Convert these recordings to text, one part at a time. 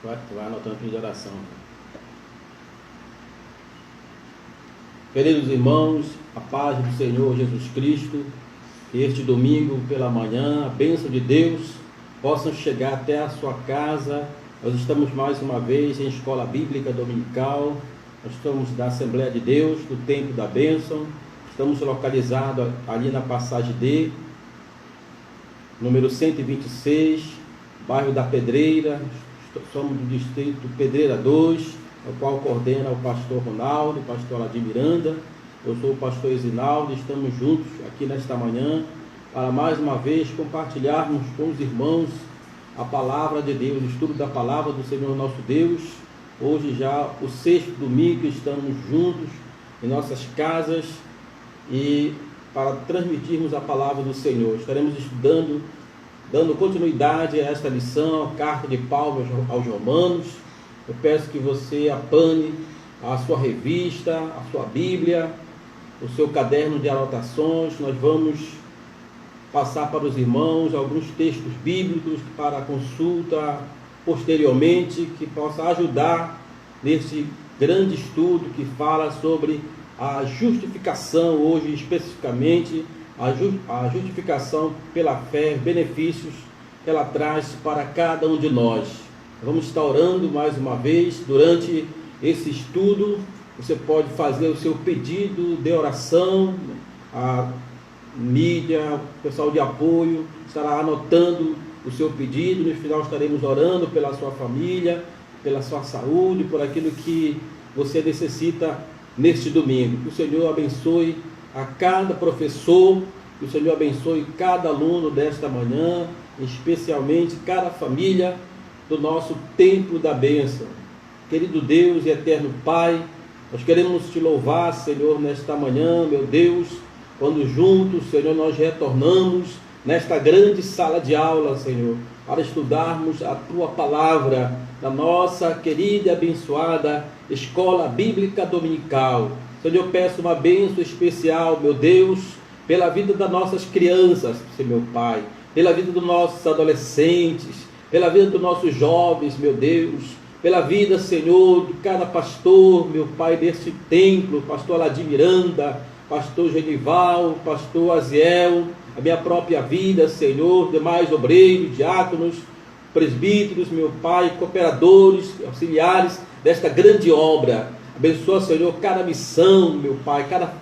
Tu vai anotando pedido de oração. Queridos irmãos, a paz do Senhor Jesus Cristo, que este domingo pela manhã, a bênção de Deus possam chegar até a sua casa. Nós estamos mais uma vez em Escola Bíblica Dominical, nós estamos da Assembleia de Deus, do Templo da Bênção, estamos localizados ali na passagem D, número 126, bairro da Pedreira. Somos do distrito Pedreira 2, o qual coordena o pastor Ronaldo, o pastor Aladim Miranda. Eu sou o pastor Isinaldo, estamos juntos aqui nesta manhã para mais uma vez compartilharmos com os irmãos a palavra de Deus, o estudo da palavra do Senhor nosso Deus. Hoje já o 6º domingo estamos juntos em nossas casas e para transmitirmos a palavra do Senhor. Estaremos estudando, dando continuidade a esta lição, a carta de Paulo aos Romanos. Eu peço que você apane a sua revista, a sua Bíblia, o seu caderno de anotações. Nós vamos passar para os irmãos alguns textos bíblicos para consulta posteriormente, que possa ajudar nesse grande estudo que fala sobre a justificação, hoje especificamente, a justificação pela fé, benefícios que ela traz para cada um de nós. Vamos estar orando mais uma vez. Durante esse estudo, você pode fazer o seu pedido de oração, a mídia, o pessoal de apoio estará anotando o seu pedido. No final estaremos orando pela sua família, pela sua saúde, por aquilo que você necessita neste domingo. Que o Senhor abençoe a cada professor, que o Senhor abençoe cada aluno desta manhã, especialmente cada família do nosso Templo da Bênção. Querido Deus e eterno Pai, nós queremos te louvar, Senhor, nesta manhã, meu Deus, quando juntos, Senhor, nós retornamos nesta grande sala de aula, Senhor, para estudarmos a Tua Palavra, da nossa querida e abençoada Escola Bíblica Dominical. Senhor, eu peço uma bênção especial, meu Deus, pela vida das nossas crianças, Senhor, meu Pai, pela vida dos nossos adolescentes, pela vida dos nossos jovens, meu Deus, pela vida, Senhor, de cada pastor, meu Pai, deste templo, pastor Aladim Miranda, pastor Genival, pastor Aziel, a minha própria vida, Senhor, demais obreiros, diáconos, presbíteros, meu Pai, cooperadores, auxiliares desta grande obra. Abençoa, Senhor, cada missão, meu Pai, cada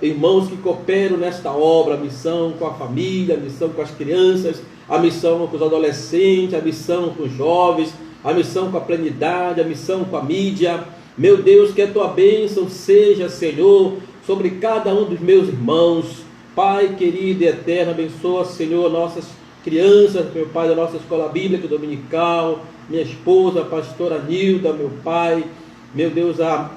irmãos que cooperam nesta obra, a missão com a família, a missão com as crianças, a missão com os adolescentes, a missão com os jovens, a missão com a plenidade, a missão com a mídia. Meu Deus, que a Tua bênção seja, Senhor, sobre cada um dos meus irmãos. Pai querido e eterno, abençoa, Senhor, nossas crianças, meu Pai, da nossa Escola Bíblica Dominical, minha esposa, a pastora Nilda, meu Pai, meu Deus, a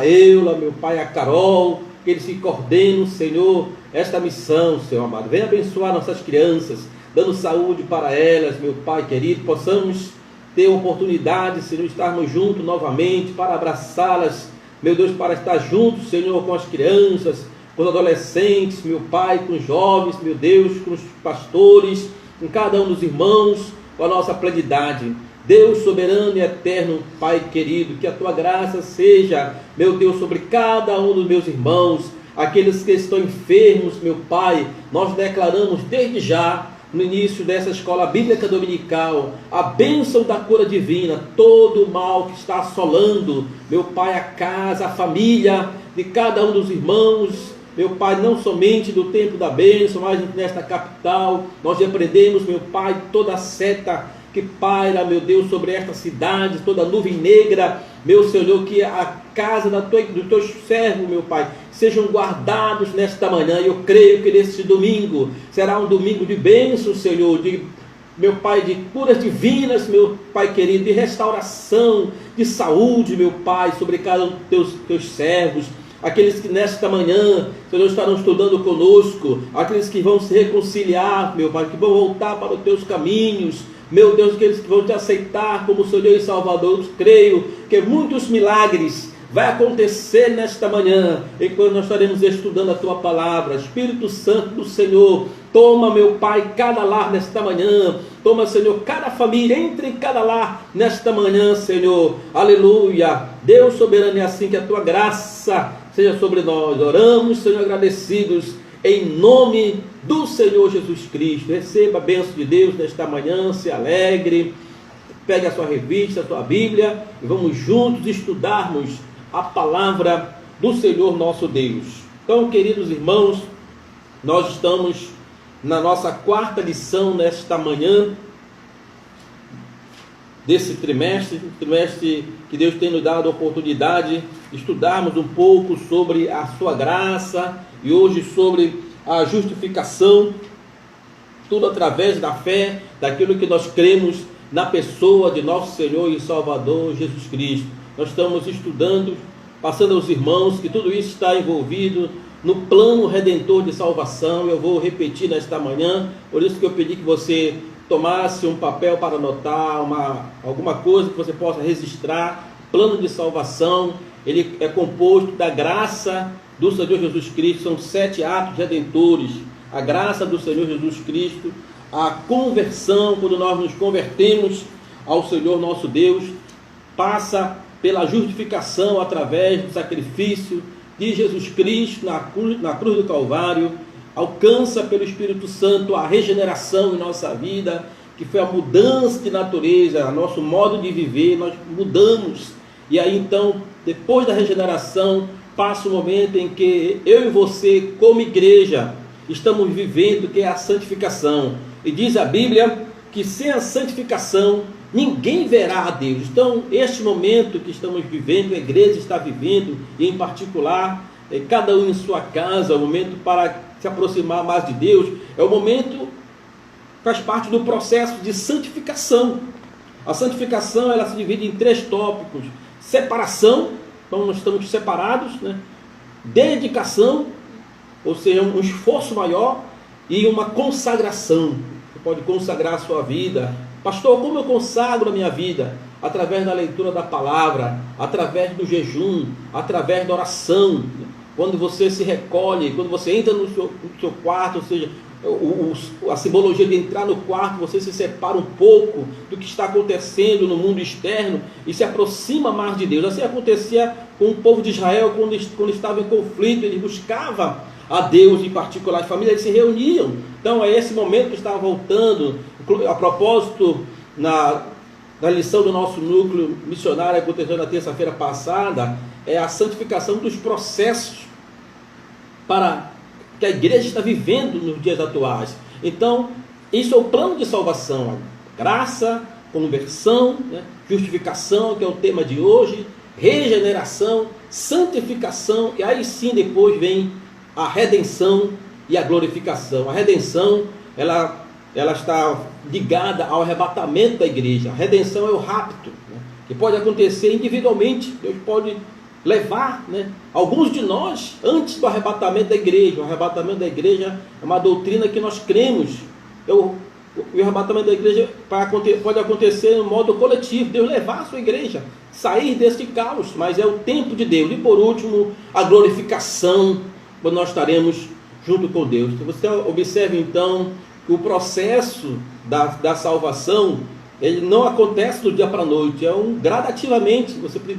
Eula, meu Pai, a Carol, que eles se coordenam, Senhor, esta missão, Senhor amado. Venha abençoar nossas crianças, dando saúde para elas, meu Pai querido, possamos ter a oportunidade, Senhor, de estarmos juntos novamente, para abraçá-las, meu Deus, para estar juntos, Senhor, com as crianças, com os adolescentes, meu Pai, com os jovens, meu Deus, com os pastores, com cada um dos irmãos, com a nossa plenidade. Deus soberano e eterno, Pai querido, que a Tua graça seja, meu Deus, sobre cada um dos meus irmãos, aqueles que estão enfermos, meu Pai. Nós declaramos desde já, no início dessa Escola Bíblica Dominical, a bênção da cura divina, todo o mal que está assolando, meu Pai, a casa, a família de cada um dos irmãos, meu Pai, não somente do Templo da Bênção, mas nesta capital. Nós repreendemos, meu Pai, toda a seta que paira, meu Deus, sobre esta cidade, toda nuvem negra, meu Senhor, que a casa dos teus servos, meu Pai, sejam guardados nesta manhã. Eu creio que neste domingo será um domingo de bênção, Senhor, de, meu Pai, de curas divinas, meu Pai querido, de restauração, de saúde, meu Pai, sobre cada um dos teus servos. Aqueles que nesta manhã, Senhor, estarão estudando conosco, aqueles que vão se reconciliar, meu Pai, que vão voltar para os teus caminhos, meu Deus, aqueles que vão te aceitar como Senhor e Salvador. Eu creio que muitos milagres vai acontecer nesta manhã, enquanto nós estaremos estudando a Tua Palavra. Espírito Santo do Senhor, toma, meu Pai, cada lar nesta manhã, Toma, Senhor, cada família, entre em cada lar nesta manhã, Senhor. Aleluia. Deus soberano, é assim que a tua graça seja sobre nós. Oramos, Senhor, agradecidos em nome do Senhor Jesus Cristo. Receba a bênção de Deus nesta manhã, se alegre. Pegue a sua revista, a sua Bíblia e vamos juntos estudarmos a palavra do Senhor nosso Deus. Então, queridos irmãos, nós estamos na nossa quarta lição nesta manhã desse trimestre que Deus tem nos dado a oportunidade de estudarmos um pouco sobre a sua graça e hoje sobre a justificação, tudo através da fé, daquilo que nós cremos na pessoa de nosso Senhor e Salvador Jesus Cristo. Nós estamos estudando, passando aos irmãos que tudo isso está envolvido no plano redentor de salvação. Eu vou repetir nesta manhã, por isso que eu pedi que você tomasse um papel para anotar alguma coisa que você possa registrar. Plano de salvação, ele é composto da graça do Senhor Jesus Cristo, são 7 atos redentores. A graça do Senhor Jesus Cristo, a conversão, quando nós nos convertemos ao Senhor nosso Deus, passa pela justificação através do sacrifício de Jesus Cristo na cruz do Calvário, alcança pelo Espírito Santo a regeneração em nossa vida, que foi a mudança de natureza, nosso modo de viver, nós mudamos. E aí então, depois da regeneração, passa o momento em que eu e você, como igreja, estamos vivendo, que é a santificação. E diz a Bíblia que sem a santificação ninguém verá a Deus. Então, este momento que estamos vivendo, a igreja está vivendo, e em particular, cada um em sua casa, é o momento para se aproximar mais de Deus, é o momento, faz parte do processo de santificação. A santificação, ela se divide em 3 tópicos: separação, então nós estamos separados, né? Dedicação, ou seja, um esforço maior, e uma consagração. Você pode consagrar a sua vida. Pastor, como eu consagro a minha vida? Através da leitura da palavra, através do jejum, através da oração. Quando você se recolhe, quando você entra no seu quarto, ou seja, a simbologia de entrar no quarto, você se separa um pouco do que está acontecendo no mundo externo e se aproxima mais de Deus. Assim acontecia com o povo de Israel quando estava em conflito. Ele buscava a Deus, em particular, as famílias se reuniam. Então é esse momento que estava voltando. A propósito, na lição do nosso núcleo missionário, que aconteceu na terça-feira passada, é a santificação dos processos para que a igreja está vivendo nos dias atuais. Então, isso é o plano de salvação: graça, conversão, né? Justificação, que é o tema de hoje, regeneração, santificação, e aí sim depois vem a redenção e a glorificação. A redenção, ela está ligada ao arrebatamento da igreja. A redenção é o rapto, né? Que pode acontecer individualmente. Deus pode levar, né, alguns de nós antes do arrebatamento da igreja. O arrebatamento da igreja é uma doutrina que nós cremos. O arrebatamento da igreja pode acontecer no modo coletivo, Deus levar a sua igreja, sair desse caos, mas é o tempo de Deus. E por último, a glorificação, quando nós estaremos junto com Deus. Você observe então que o processo da salvação, ele não acontece do dia para a noite, é gradativamente.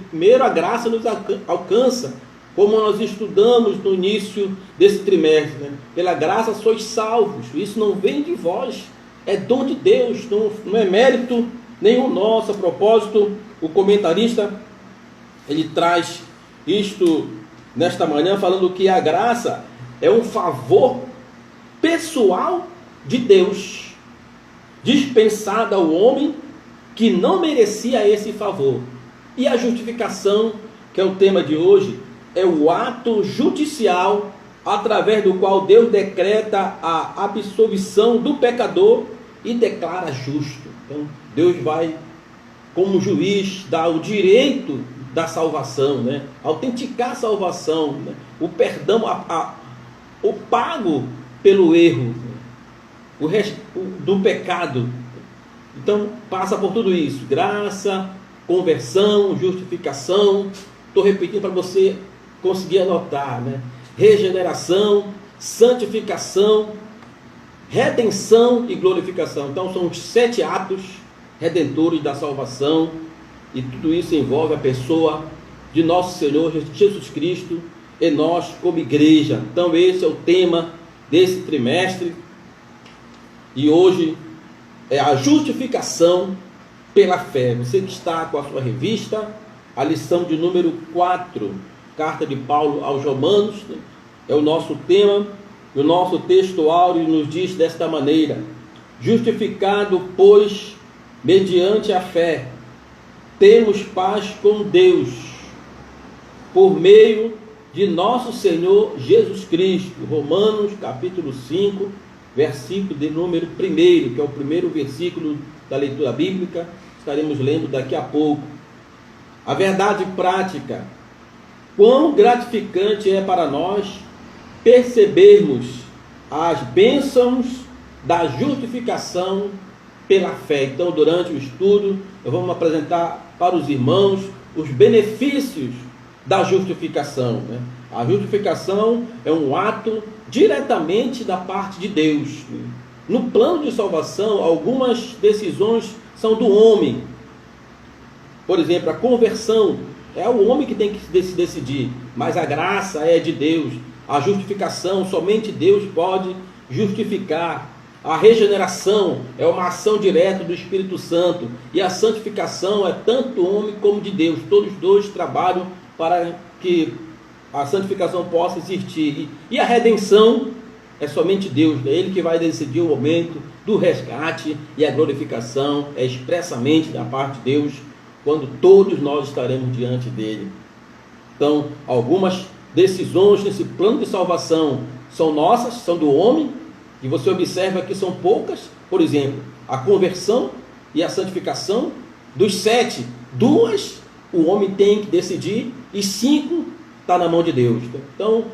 Primeiro a graça nos alcança, como nós estudamos no início desse trimestre, né? Pela graça sois salvos. Isso não vem de vós, é dom de Deus, não é mérito nenhum nosso. A propósito, o comentarista, ele traz isto nesta manhã, falando que a graça é um favor pessoal de Deus, dispensada ao homem que não merecia esse favor. E a justificação, que é o tema de hoje, é o ato judicial através do qual Deus decreta a absolvição do pecador e declara justo. Então, Deus vai, como juiz, dar o direito da salvação, né? Autenticar a salvação, né? O perdão, o pago pelo erro, do pecado. Então passa por tudo isso: graça, conversão, justificação. Estou repetindo para você conseguir anotar, né? Regeneração, santificação redenção e glorificação. Então são os 7 atos redentores da salvação, e tudo isso envolve a pessoa de nosso Senhor Jesus Cristo e nós como igreja. Então esse é o tema desse trimestre, e hoje é a justificação pela fé. Você que está com a sua revista, a lição de número 4, carta de Paulo aos Romanos, é o nosso tema. O nosso texto áureo nos diz desta maneira: justificado, pois, mediante a fé, temos paz com Deus, por meio de nosso Senhor Jesus Cristo. Romanos capítulo 5, versículo de número 1, que é o primeiro versículo da leitura bíblica, estaremos lendo daqui a pouco. A verdade prática: quão gratificante é para nós percebermos as bênçãos da justificação pela fé. Então, durante o estudo, nós vamos apresentar para os irmãos os benefícios da justificação, né? A justificação é um ato diretamente da parte de Deus. No plano de salvação, algumas decisões são do homem. Por exemplo, a conversão é o homem que tem que se decidir, mas a graça é de Deus. A justificação, somente Deus pode justificar. A regeneração é uma ação direta do Espírito Santo, e a santificação é tanto do homem como de Deus. Todos os dois trabalham para que a santificação possa existir. E a redenção é somente Deus, é Ele que vai decidir o momento do resgate, e a glorificação é expressamente da parte de Deus, quando todos nós estaremos diante dele. Então, algumas decisões nesse plano de salvação são nossas, são do homem, e você observa que são poucas. Por exemplo, a conversão e a santificação. Dos 7, 2 o homem tem que decidir, e 5 está na mão de Deus. Então,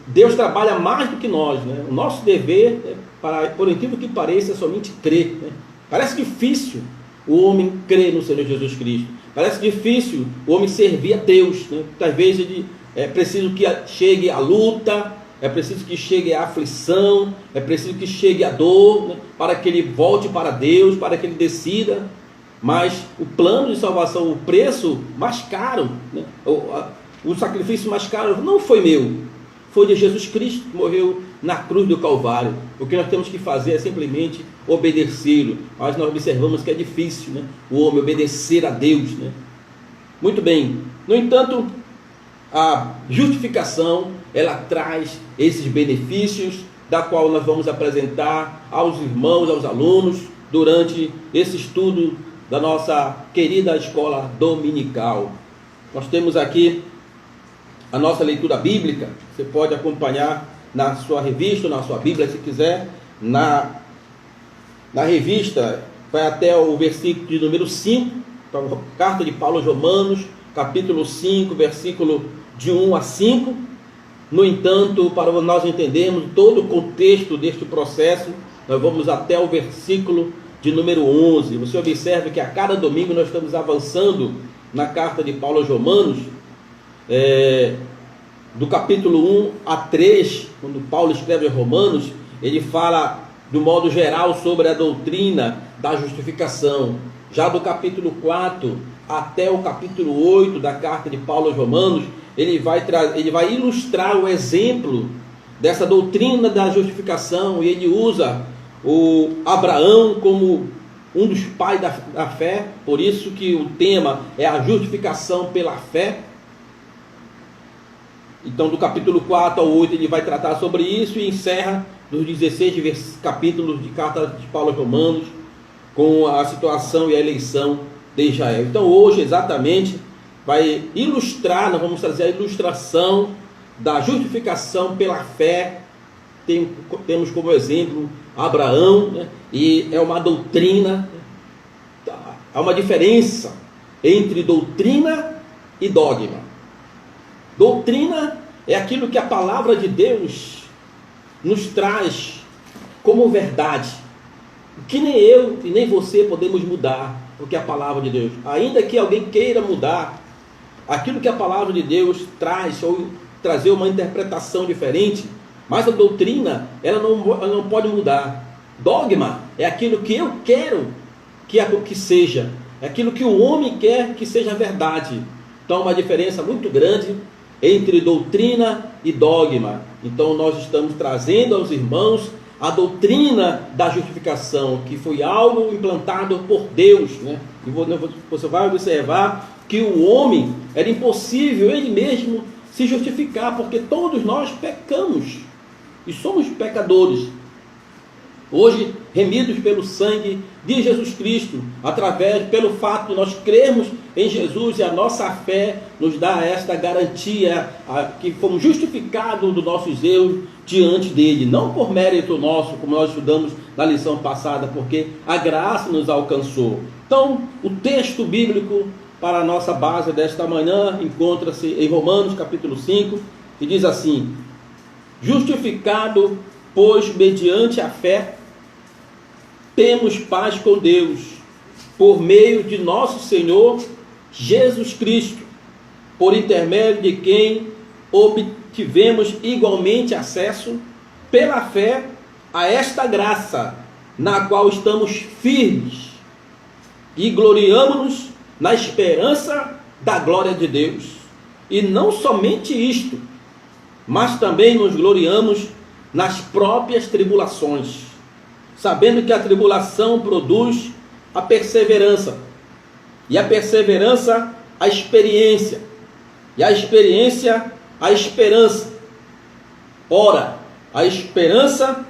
Deus trabalha mais do que nós, né? O nosso dever, por incrível que pareça, é somente crer, né? Parece difícil o homem crer no Senhor Jesus Cristo. Parece difícil o homem servir a Deus, né? Muitas vezes é preciso que chegue a luta, é preciso que chegue a aflição, é preciso que chegue a dor, né? Para que ele volte para Deus, para que ele decida. Mas o plano de salvação, o preço mais caro, né? O sacrifício mais caro não foi meu, foi de Jesus Cristo, que morreu na cruz do Calvário. O que nós temos que fazer é simplesmente obedecê-lo. Mas nós observamos que é difícil, né? O homem obedecer a Deus, né? Muito bem. No entanto, a justificação, ela traz esses benefícios, da qual nós vamos apresentar aos irmãos, aos alunos, durante esse estudo da nossa querida escola dominical. Nós temos aqui a nossa leitura bíblica. Você pode acompanhar na sua revista, na sua Bíblia, se quiser. Na revista vai até o versículo de número 5, carta de Paulo aos Romanos, capítulo 5, versículo de 1 a 5. No entanto, para nós entendermos todo o contexto deste processo, nós vamos até o versículo de número 11. Você observa que a cada domingo nós estamos avançando na carta de Paulo aos Romanos, do capítulo 1 a 3, quando Paulo escreve aos Romanos, ele fala do modo geral sobre a doutrina da justificação. Já do capítulo 4 até o capítulo 8 da carta de Paulo aos Romanos, ele vai ilustrar o exemplo dessa doutrina da justificação, e ele usa o Abraão como um dos pais da fé. Por isso que o tema é a justificação pela fé. Então, do capítulo 4 ao 8 ele vai tratar sobre isso, e encerra nos 16 capítulos de carta de Paulo aos Romanos com a situação e a eleição de Israel. Então, hoje exatamente vai ilustrar, nós vamos trazer a ilustração da justificação pela fé. Temos como exemplo Abraão, né? E é uma doutrina. Há uma diferença entre doutrina e dogma. Doutrina é aquilo que a palavra de Deus nos traz como verdade, que nem eu e nem você podemos mudar, porque é a palavra de Deus. Ainda que alguém queira mudar aquilo que a palavra de Deus traz, ou trazer uma interpretação diferente, Mas a doutrina, ela não pode mudar. Dogma é aquilo que eu quero que seja, é aquilo que o homem quer que seja verdade. Então, há uma diferença muito grande entre doutrina e dogma. Então, nós estamos trazendo aos irmãos a doutrina da justificação, que foi algo implantado por Deus, né? E você vai observar que o homem era impossível ele mesmo se justificar, porque todos nós pecamos e somos pecadores. Hoje, remidos pelo sangue de Jesus Cristo, pelo fato de nós crermos em Jesus, e a nossa fé nos dá esta garantia, que fomos justificados dos nossos erros diante dele, não por mérito nosso, como nós estudamos na lição passada, porque a graça nos alcançou. Então, o texto bíblico para a nossa base desta manhã encontra-se em Romanos capítulo 5, que diz assim: justificado, pois, mediante a fé, temos paz com Deus, por meio de nosso Senhor Jesus Cristo, por intermédio de quem obtivemos igualmente acesso, pela fé, a esta graça, na qual estamos firmes, e gloriamo-nos na esperança da glória de Deus. E não somente isto, mas também nos gloriamos nas próprias tribulações, sabendo que a tribulação produz a perseverança, e a perseverança a experiência, e a experiência a esperança. Ora, a esperança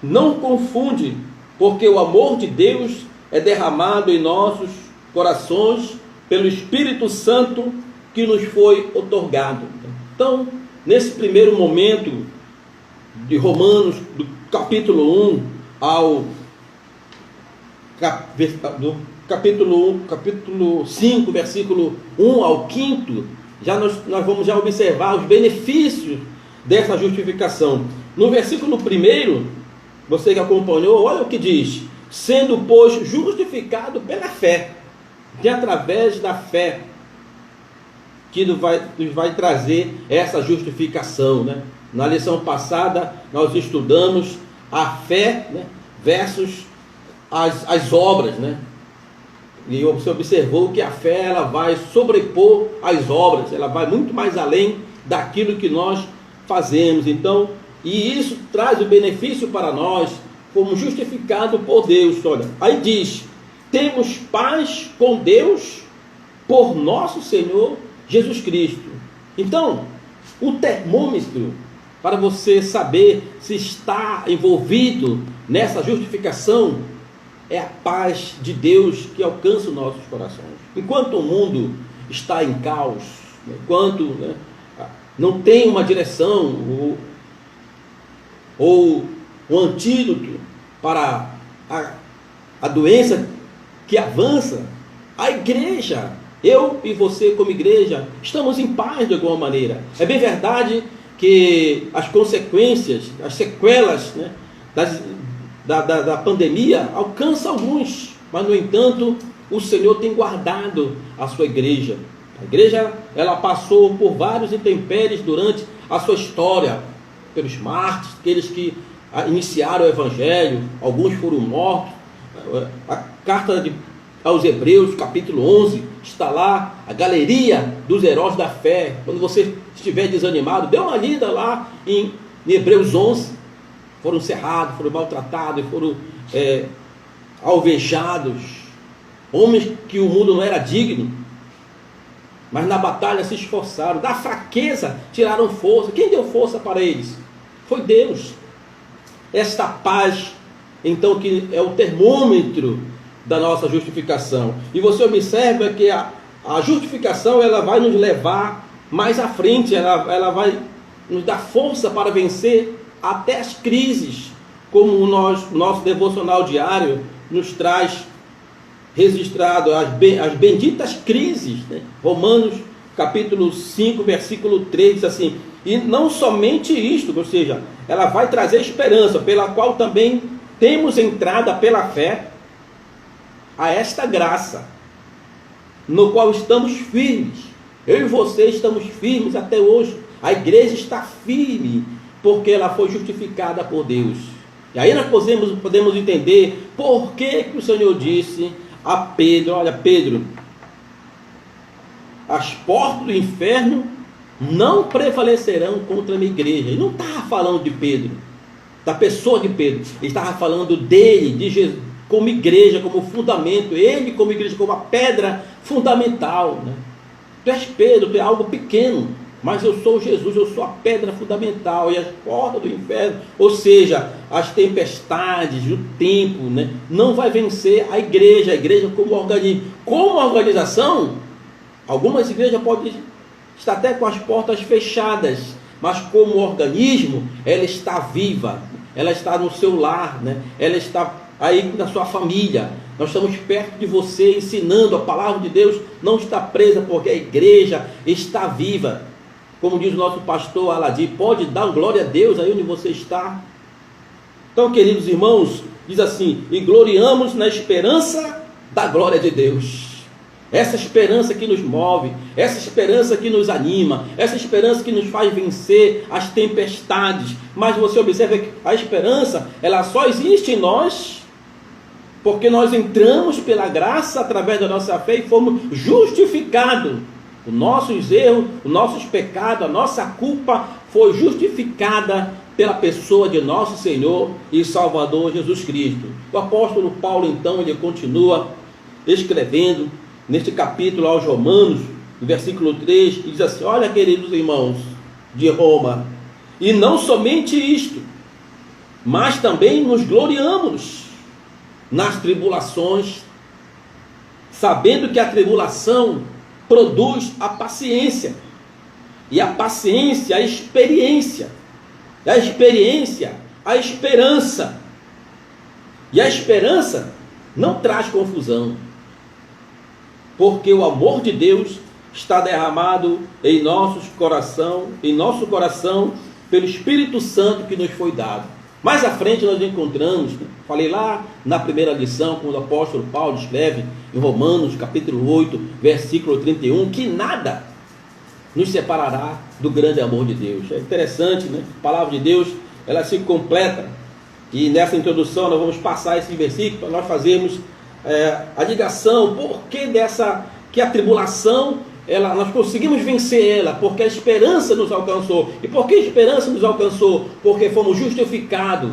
não confunde, porque o amor de Deus é derramado em nossos corações pelo Espírito Santo que nos foi outorgado. Então, nesse primeiro momento de Romanos, do capítulo 1 ao capítulo 5, versículo 1 ao 5, nós vamos observar os benefícios dessa justificação. No versículo 1, você que acompanhou, olha o que diz: sendo, pois, justificado pela fé, que através da fé que nos vai trazer essa justificação, né? Na lição passada nós estudamos a fé, né, versus as obras, né? E você observou que a fé ela vai sobrepor as obras, ela vai muito mais além daquilo que nós fazemos. Então, e isso traz o benefício para nós, como justificado por Deus. Olha, aí diz: temos paz com Deus por nosso Senhor Jesus Cristo. Então, o termômetro para você saber se está envolvido nessa justificação é a paz de Deus que alcança os nossos corações. Enquanto o mundo está em caos, enquanto não tem uma direção ou um antídoto para a doença que avança, a igreja, eu e você como igreja, estamos em paz de alguma maneira. É bem verdade que as consequências, as sequelas, né, da pandemia alcançam alguns, mas no entanto o Senhor tem guardado a sua igreja. A igreja ela passou por vários intempéries durante a sua história, pelos mártires, aqueles que iniciaram o evangelho, alguns foram mortos. A carta aos Hebreus, capítulo 11, está lá a galeria dos heróis da fé. Quando você estiver desanimado, dê uma lida lá em Hebreus 11. Foram cerrados, foram maltratados, foram alvejados, homens que o mundo não era digno, mas na batalha se esforçaram, da fraqueza tiraram força. Quem deu força para eles? Foi Deus. Esta paz, então, que é o termômetro da nossa justificação. E você observa que a justificação ela vai nos levar mais à frente, ela vai nos dar força para vencer até as crises, como o nosso devocional diário nos traz registrado as benditas crises, né? Romanos capítulo 5, versículo 3 diz assim: e não somente isto, ou seja, ela vai trazer esperança, pela qual também temos entrada pela fé a esta graça, no qual estamos firmes. Eu e você estamos firmes até hoje. A igreja está firme, porque ela foi justificada por Deus. E aí nós podemos entender por que o Senhor disse a Pedro: olha, Pedro, as portas do inferno não prevalecerão contra a minha igreja. Ele não estava falando de Pedro, da pessoa de Pedro. Ele estava falando dele, de Jesus, como igreja, como fundamento. Ele como igreja, como a pedra fundamental, né? Tu és Pedro, tu é algo pequeno, mas eu sou Jesus, eu sou a pedra fundamental. E as portas do inferno, ou seja, as tempestades, o tempo, né, não vai vencer a igreja como organismo. Como organização, algumas igrejas podem estar até com as portas fechadas, mas como organismo, ela está viva, ela está no seu lar, né? Ela está aí na sua família. Nós estamos perto de você, ensinando a palavra de Deus, não está presa, porque a igreja está viva. Como diz o nosso pastor Aladim, pode dar glória a Deus aí onde você está. Então, queridos irmãos, diz assim: e gloriamos na esperança da glória de Deus. Essa esperança que nos move, essa esperança que nos anima, essa esperança que nos faz vencer as tempestades. Mas você observa que a esperança, ela só existe em nós porque nós entramos pela graça através da nossa fé e fomos justificados. Os nossos erros, os nossos pecados, a nossa culpa foi justificada pela pessoa de nosso Senhor e Salvador Jesus Cristo. O apóstolo Paulo, então, ele continua escrevendo neste capítulo aos Romanos, no versículo 3, diz assim: olha, queridos irmãos de Roma, e não somente isto, mas também nos gloriamos nas tribulações, sabendo que a tribulação produz a paciência, e a paciência a experiência, e a experiência a esperança, e a esperança não traz confusão, porque o amor de Deus está derramado em nosso coração pelo Espírito Santo que nos foi dado. Mais à frente nós encontramos, falei lá na primeira lição, quando o apóstolo Paulo escreve em Romanos capítulo 8, versículo 31, que nada nos separará do grande amor de Deus. É interessante, né? A palavra de Deus, ela se completa, e nessa introdução nós vamos passar esse versículo para nós fazermos a ligação, por que que a tribulação, nós conseguimos vencer ela, porque a esperança nos alcançou. E por que a esperança nos alcançou? Porque fomos justificados.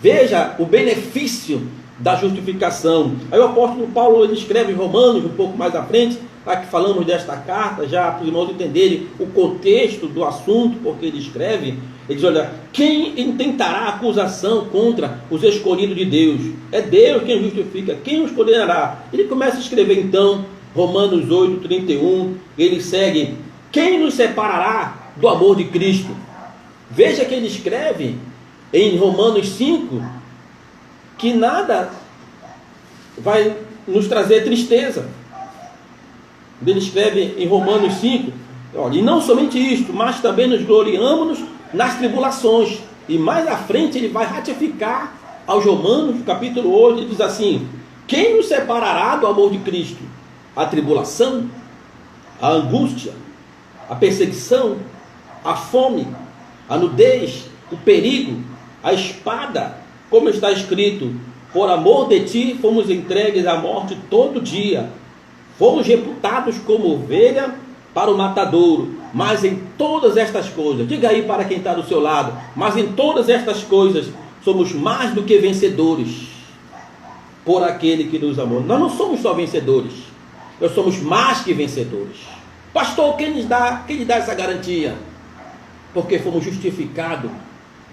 Veja o benefício da justificação. Aí o apóstolo Paulo, ele escreve em Romanos, um pouco mais à frente, lá que falamos desta carta, já para os irmãos entenderem o contexto do assunto, porque ele escreve, ele diz: olha, quem intentará acusação contra os escolhidos de Deus? É Deus quem justifica, quem os condenará? Ele começa a escrever então, Romanos 8, 31, ele segue: quem nos separará do amor de Cristo? Veja que ele escreve em Romanos 5, que nada vai nos trazer tristeza. Ele escreve em Romanos 5, olha, e não somente isto, mas também nos gloriamos nas tribulações. E mais à frente ele vai ratificar aos Romanos, capítulo 8, e diz assim: quem nos separará do amor de Cristo? A tribulação, a angústia, a perseguição, a fome, a nudez, o perigo, a espada, como está escrito: por amor de ti fomos entregues à morte todo dia, fomos reputados como ovelha para o matadouro. Mas em todas estas coisas, diga aí para quem está do seu lado, mas em todas estas coisas somos mais do que vencedores por aquele que nos amou. Nós não somos só vencedores, nós somos mais que vencedores. Pastor, quem lhe dá essa garantia? Porque fomos justificados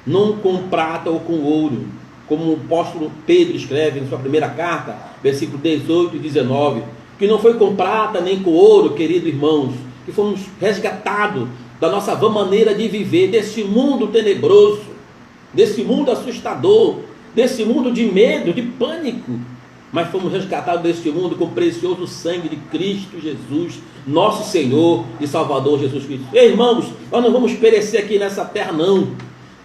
não com prata ou com ouro, como o apóstolo Pedro escreve em sua primeira carta, versículo 18 e 19, que não foi com prata nem com ouro, queridos irmãos, que fomos resgatados da nossa vã maneira de viver, desse mundo tenebroso, desse mundo assustador, desse mundo de medo, de pânico, mas fomos resgatados deste mundo com o precioso sangue de Cristo Jesus, nosso Senhor e Salvador Jesus Cristo. Ei, irmãos, nós não vamos perecer aqui nessa terra, não.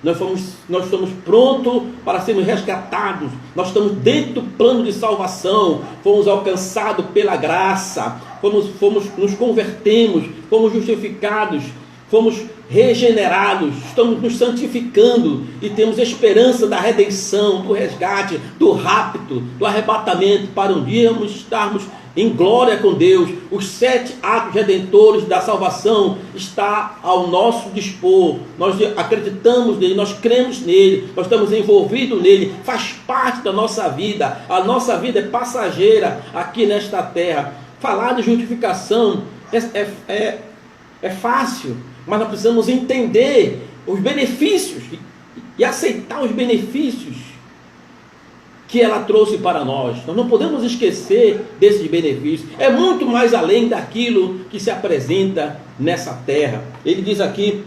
Nós estamos prontos para sermos resgatados. Nós estamos dentro do plano de salvação. Fomos alcançados pela graça. Nos convertemos, fomos justificados, fomos regenerados, estamos nos santificando e temos esperança da redenção, do resgate, do rapto, do arrebatamento, para um dia estarmos em glória com Deus. Os 7 atos redentores da salvação está ao nosso dispor. Nós acreditamos nele, nós cremos nele, nós estamos envolvidos nele, faz parte da nossa vida. A nossa vida é passageira aqui nesta terra. Falar de justificação é fácil, mas nós precisamos entender os benefícios e aceitar os benefícios que ela trouxe para nós. Nós não podemos esquecer desses benefícios. É muito mais além daquilo que se apresenta nessa terra. Ele diz aqui: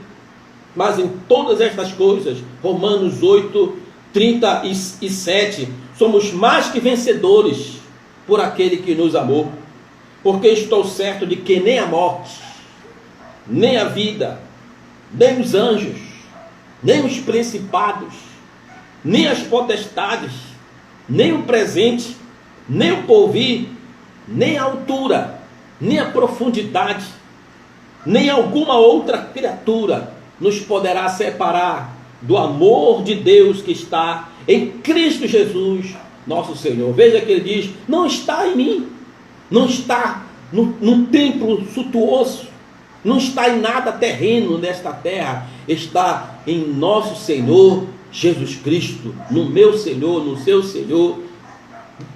mas em todas estas coisas, Romanos 8, 37, somos mais que vencedores por aquele que nos amou. Porque estou certo de que nem a morte, nem a vida, nem os anjos, nem os principados, nem as potestades, nem o presente, nem o porvir, nem a altura, nem a profundidade, nem alguma outra criatura nos poderá separar do amor de Deus que está em Cristo Jesus, nosso Senhor. Veja que ele diz: não está em mim, não está num templo suntuoso, não está em nada terreno nesta terra, está em nosso Senhor Jesus Cristo, no meu Senhor, no seu Senhor.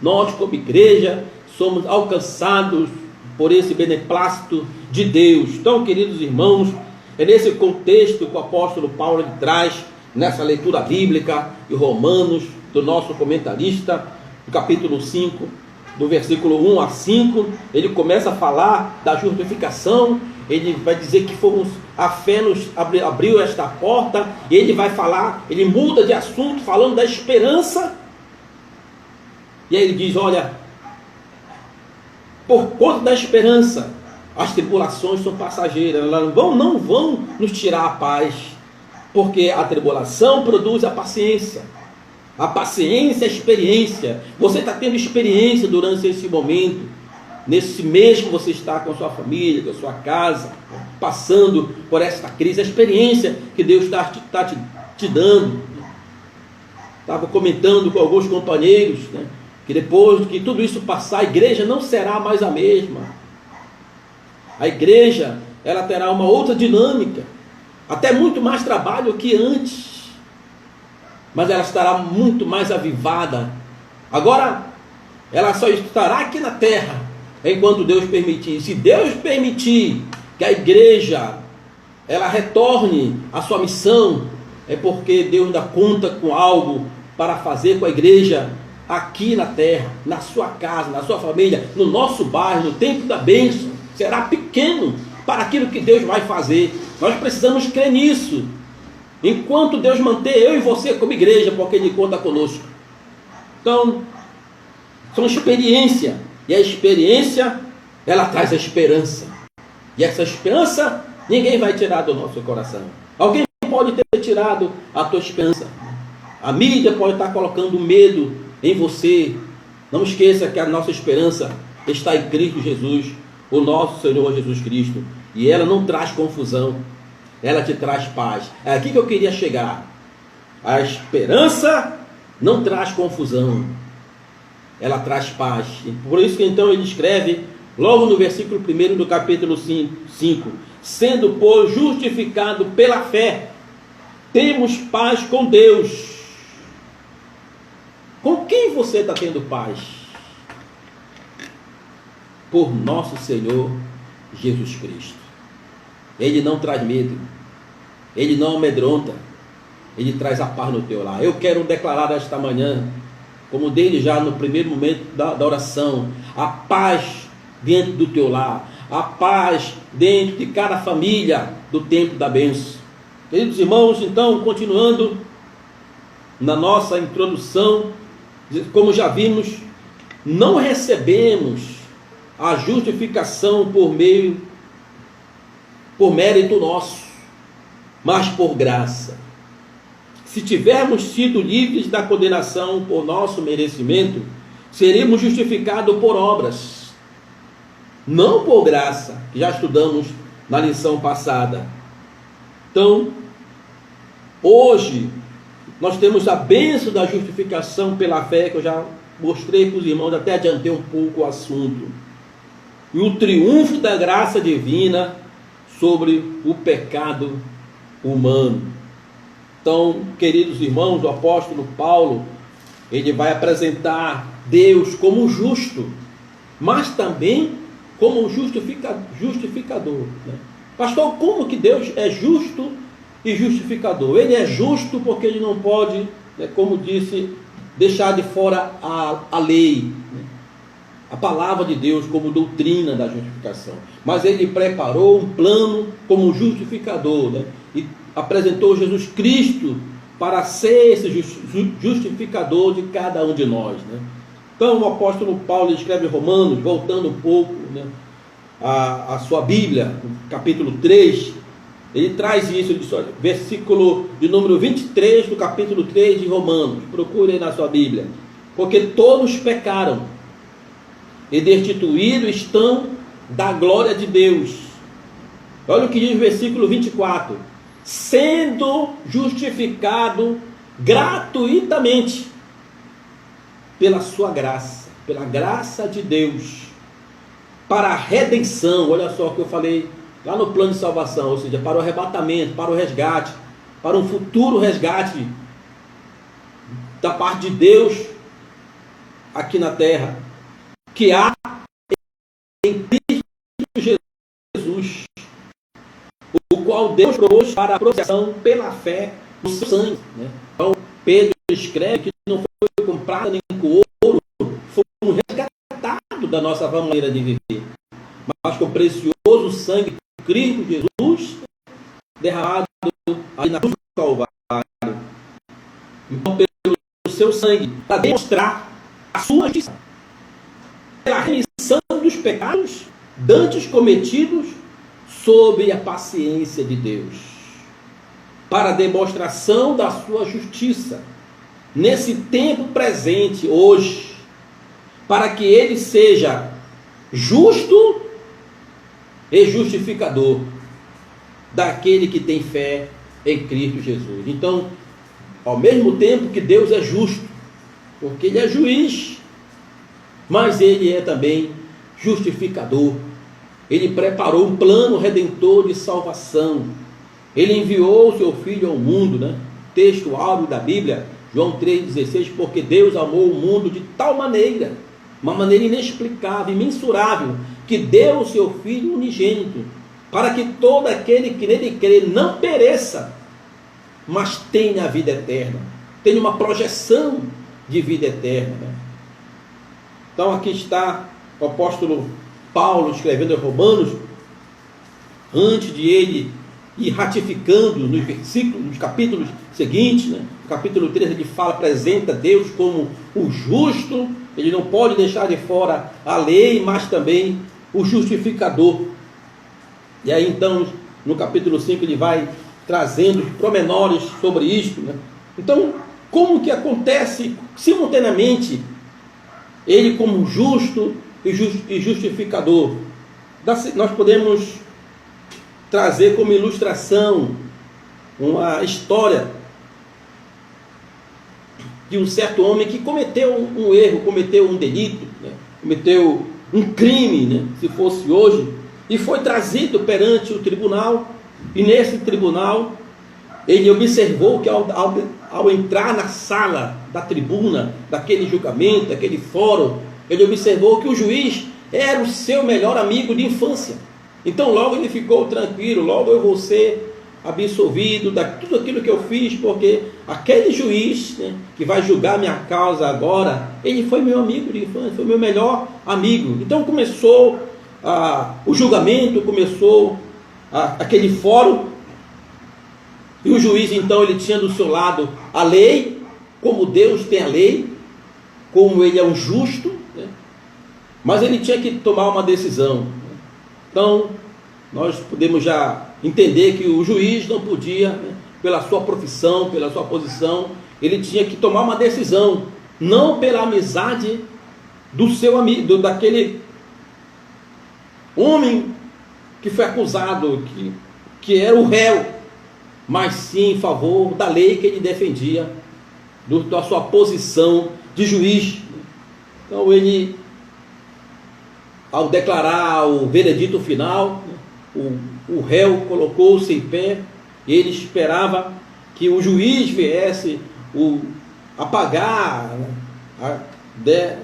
Nós, como igreja, somos alcançados por esse beneplácito de Deus. Então, queridos irmãos, é nesse contexto que o apóstolo Paulo traz, nessa leitura bíblica de Romanos, do nosso comentarista, no capítulo 5, do versículo 1 a 5, ele começa a falar da justificação. Ele vai dizer que a fé nos abriu esta porta, e ele vai falar, ele muda de assunto, falando da esperança, e aí ele diz: olha, por conta da esperança, as tribulações são passageiras, elas não vão nos tirar a paz, porque a tribulação produz a paciência é a experiência. Você está tendo experiência durante esse momento, nesse mês que você está com a sua família, com a sua casa, passando por esta crise, a experiência que Deus está te dando. Estava comentando com alguns companheiros, né, que depois que tudo isso passar, a igreja não será mais a mesma. A igreja, ela terá uma outra dinâmica, até muito mais trabalho que antes, mas ela estará muito mais avivada. Agora, ela só estará aqui na terra enquanto Deus permitir. Se Deus permitir que a igreja ela retorne à sua missão, é porque Deus dá conta com algo para fazer com a igreja aqui na terra, na sua casa, na sua família, no nosso bairro, no tempo da bênção. Será pequeno para aquilo que Deus vai fazer. Nós precisamos crer nisso. Enquanto Deus manter eu e você como igreja, porque Ele conta conosco. Então, são experiência. E a experiência, ela traz a esperança. E essa esperança, ninguém vai tirar do nosso coração. Alguém pode ter tirado a tua esperança. A mídia pode estar colocando medo em você. Não esqueça que a nossa esperança está em Cristo Jesus, o nosso Senhor Jesus Cristo. E ela não traz confusão. Ela te traz paz. É aqui que eu queria chegar. A esperança não traz confusão. Ela traz paz. E por isso que então ele escreve, logo no versículo 1 do capítulo 5, sendo, pois, justificado pela fé, temos paz com Deus. Com quem você está tendo paz? Por nosso Senhor Jesus Cristo. Ele não traz medo, Ele não amedronta, Ele traz a paz no teu lar. Eu quero declarar esta manhã, como dele já no primeiro momento da oração, a paz dentro do teu lar, a paz dentro de cada família do tempo da bênção. Queridos irmãos, então, continuando na nossa introdução, como já vimos, não recebemos a justificação por mérito nosso, mas por graça. Se tivermos sido livres da condenação por nosso merecimento, seremos justificados por obras, não por graça, que já estudamos na lição passada. Então, hoje, nós temos a bênção da justificação pela fé, que eu já mostrei para os irmãos, até adiantei um pouco o assunto. E o triunfo da graça divina sobre o pecado humano. Então, queridos irmãos, o apóstolo Paulo, ele vai apresentar Deus como justo, mas também como justificador. Né? Pastor, como que Deus é justo e justificador? Ele é justo porque ele não pode, né, como disse, deixar de fora a lei, né? A palavra de Deus como doutrina da justificação. Mas ele preparou um plano como justificador, né? E apresentou Jesus Cristo para ser esse justificador de cada um de nós, né? Então o apóstolo Paulo escreve Romanos, voltando um pouco, né, a sua Bíblia, no capítulo 3, ele traz isso, ele diz, olha, versículo de número 23 do capítulo 3 de Romanos, procure aí na sua Bíblia. Porque todos pecaram e destituídos estão da glória de Deus. Olha o que diz o versículo 24: sendo justificado gratuitamente pela sua graça, pela graça de Deus, para a redenção. Olha só o que eu falei lá no plano de salvação, ou seja, para o arrebatamento, para o resgate, para um futuro resgate da parte de Deus aqui na terra, que há em Cristo Jesus, o qual Deus trouxe para a propiciação pela fé no seu sangue, né? Então Pedro escreve que não foi com prata nem com ouro, foi um resgatado da nossa maneira de viver, mas com o precioso sangue de Cristo Jesus derramado ali na cruz do Calvário. Então, pelo seu sangue, para demonstrar a sua justiça, pela remissão dos pecados dantes cometidos sob a paciência de Deus, para a demonstração da sua justiça nesse tempo presente, hoje, para que ele seja justo e justificador daquele que tem fé em Cristo Jesus. Então, ao mesmo tempo que Deus é justo, porque ele é juiz, mas ele é também justificador. Ele preparou um plano redentor de salvação. Ele enviou o seu Filho ao mundo, né? Texto áureo da Bíblia, João 3,16, porque Deus amou o mundo de tal maneira, uma maneira inexplicável, imensurável, que deu o seu Filho unigênito, para que todo aquele que nele crê não pereça, mas tenha a vida eterna, tenha uma projeção de vida eterna, né? Então aqui está o apóstolo Paulo escrevendo aos Romanos, antes de ele ir ratificando nos versículos, nos capítulos seguintes, né? No capítulo 3 ele fala, apresenta Deus como o justo, ele não pode deixar de fora a lei, mas também o justificador. E aí então, no capítulo 5 ele vai trazendo pormenores sobre isto, né? Então, como que acontece simultaneamente ele como justo e justificador? Nós podemos trazer como ilustração uma história de um certo homem que cometeu um erro, cometeu um delito, né? Cometeu um crime, né? Se fosse hoje, e foi trazido perante o tribunal, e nesse tribunal ele observou que ao entrar na sala da tribuna, daquele julgamento, daquele fórum, ele observou que o juiz era o seu melhor amigo de infância. Então logo ele ficou tranquilo, logo eu vou ser absolvido de tudo aquilo que eu fiz, porque aquele juiz, né, que vai julgar minha causa agora, ele foi meu amigo de infância, foi meu melhor amigo. Então começou o julgamento, começou aquele fórum, e o juiz então ele tinha do seu lado a lei, como Deus tem a lei, como ele é um justo, né? Mas ele tinha que tomar uma decisão. Então nós podemos já entender que o juiz não podia, né, pela sua profissão, pela sua posição, ele tinha que tomar uma decisão, não pela amizade do seu amigo, daquele homem que foi acusado, que era o réu, mas sim em favor da lei que ele defendia, da sua posição de juiz. Então ele, ao declarar o veredito final, o réu colocou-se em pé, e ele esperava que o juiz viesse apagar,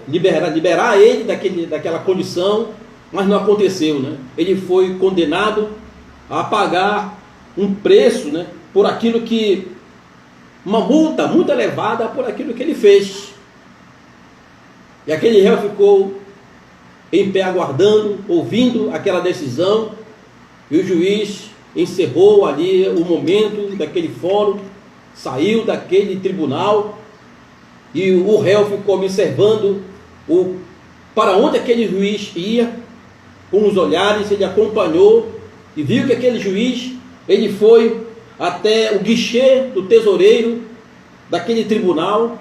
liberar ele daquela condição, mas não aconteceu, né? Ele foi condenado a pagar um preço, né, por aquilo que, uma multa muito elevada por aquilo que ele fez. E aquele réu ficou em pé aguardando, ouvindo aquela decisão, e o juiz encerrou ali o momento daquele fórum, saiu daquele tribunal, e o réu ficou observando para onde aquele juiz ia, com os olhares. Ele acompanhou e viu que aquele juiz, ele foi até o guichê do tesoureiro daquele tribunal,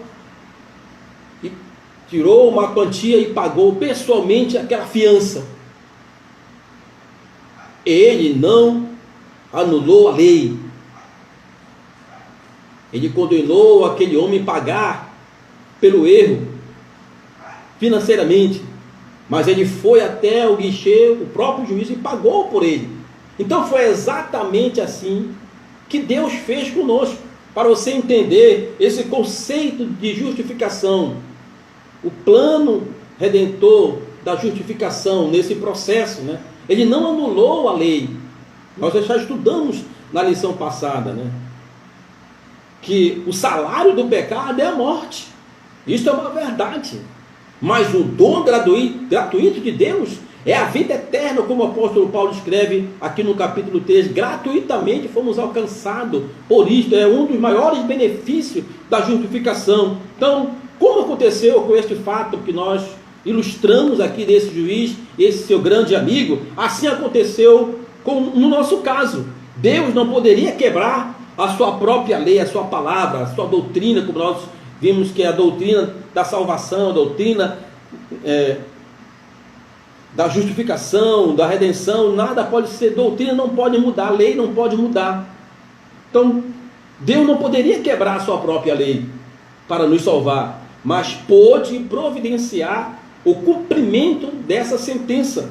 e tirou uma quantia e pagou pessoalmente aquela fiança. Ele não anulou a lei, ele condenou aquele homem a pagar pelo erro financeiramente, mas ele foi até o guichê, o próprio juiz, e pagou por ele. Então foi exatamente assim que Deus fez conosco. Para você entender esse conceito de justificação, o plano redentor da justificação nesse processo, né? Ele não anulou a lei. Nós já estudamos na lição passada, né, que o salário do pecado é a morte. Isso é uma verdade. Mas o dom gratuito de Deus é a vida eterna, como o apóstolo Paulo escreve aqui no capítulo 3. Gratuitamente fomos alcançados por isto. É um dos maiores benefícios da justificação. Então, como aconteceu com este fato que nós ilustramos aqui desse juiz, esse seu grande amigo, assim aconteceu no nosso caso. Deus não poderia quebrar a sua própria lei, a sua palavra, a sua doutrina, como nós vimos que é a doutrina da salvação, a doutrina da justificação, da redenção. Nada pode ser, doutrina não pode mudar, lei não pode mudar. Então, Deus não poderia quebrar a sua própria lei para nos salvar, mas pôde providenciar o cumprimento dessa sentença,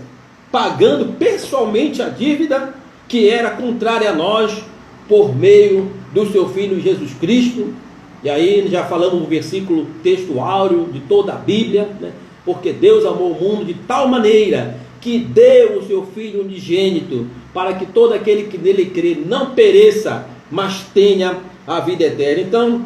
pagando pessoalmente a dívida que era contrária a nós, por meio do seu Filho Jesus Cristo. E aí já falamos no versículo, texto áureo de toda a Bíblia, né? Porque Deus amou o mundo de tal maneira que deu o seu Filho unigênito, para que todo aquele que nele crê não pereça, mas tenha a vida eterna. Então,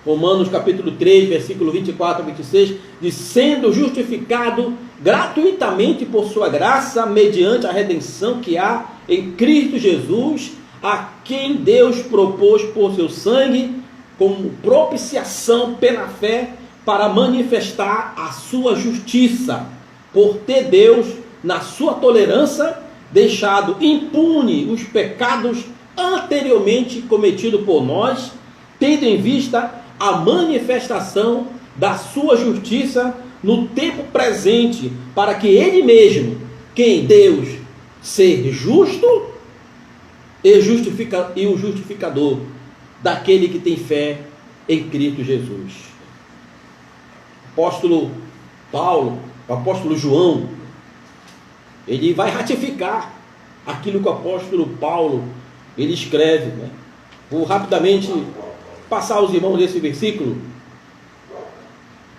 Romanos capítulo 3, versículo 24 a 26, diz: sendo justificado gratuitamente por sua graça, mediante a redenção que há em Cristo Jesus, a quem Deus propôs por seu sangue, como propiciação pela fé, para manifestar a sua justiça, por ter Deus, na sua tolerância, deixado impune os pecados anteriormente cometidos por nós, tendo em vista a manifestação da sua justiça no tempo presente, para que Ele mesmo, quem Deus, ser justo e o justificador daquele que tem fé em Cristo Jesus. O apóstolo Paulo, o apóstolo João, ele vai ratificar aquilo que o apóstolo Paulo ele escreve, né? Vou rapidamente passar aos irmãos desse versículo,